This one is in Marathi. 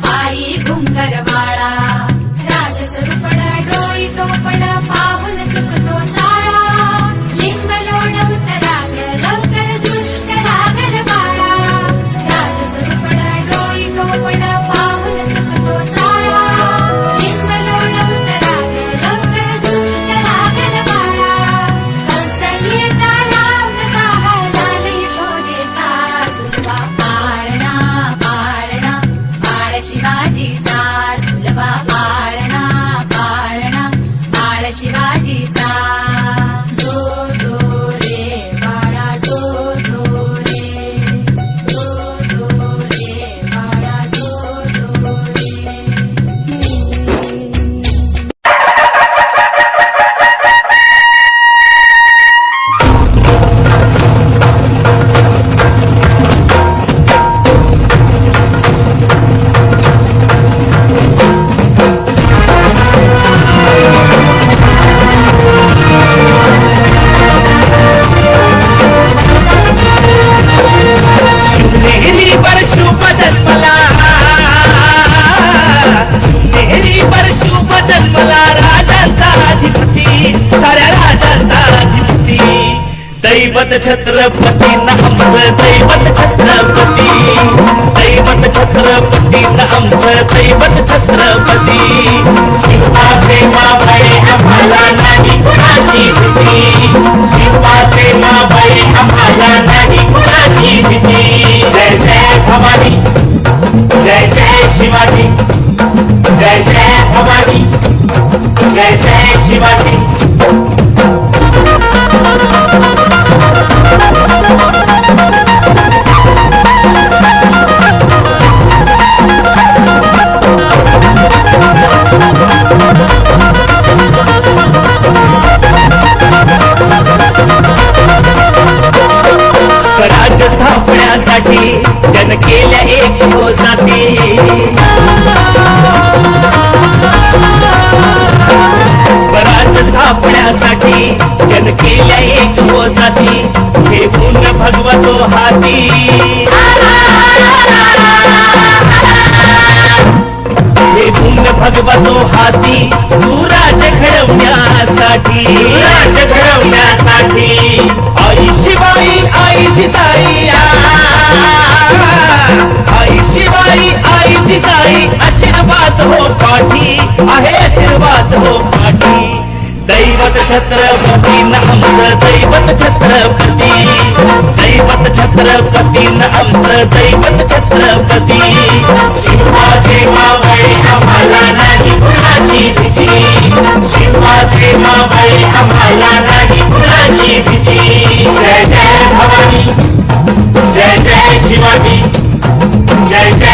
पायी घुंगरवाळा राजसरूपण डोई टोपण पाहून चुकतो चाळा लिंब लोणवत राग लवकर दुष्ट लागल बाळा राजसरूपण डोई टोपण पाहून चुकतो चाळा लिंब लोणवत राग लवकर दुष्ट लागल बाळा कौसल्येचा राम जसा लाल यशोदेचा सुलभा पाळणा पाळणा बाळ शिवाजीचा सुलभा पाळणा पाळणा बाळ शिवाजीचा जो जो रे बाळा जो जो रे जो जो रे बाळा जो जो रे नेहरी पर शुभ जन्मला नेहरी पर शुभ जन्मला राजांचा अधिपती साऱ्या राजांचा अधिपती दैवत छत्रपती न आमचं दैवत छत्रपती दैवत छत्रपती न आमचं दैवत छत्रपती शिवा प्रेमाबाई आम्हाला नाही कुणाची भीती शिवा प्रेमाबाई आम्हाला नाही कुणाची भीती जय जय भवानी जय जय शिवाजी जय जय भवानी जय जय शिवाजी स्वराज्य स्थापण्यासाठी जन केल्या एक हो जाती स्वराज्य स्थापण्यासाठी जन केल्या एक हो जाती घेऊन भगवतो हाती घेऊन भगवतो हाती सुराज्य घडवण्यासाठी राज्य घडवण्यासाठी आई शिवाई आई जिजाई आई शिवाई आई जिजाई आशीर्वाद हो पाठी आहे आशीर्वाद हो पाठी दैवत छत्रपती न आमचं दैवत छत्रपती दैवत छत्रपती न आमचं दैवत छत्रपती शिवाजी मावळे आम्हाला नाही कुणाची भीती शिवाजी मावळे आम्हाला नाही कुणाची भीती जय जय भवानी जय जय शिवाजी जय जय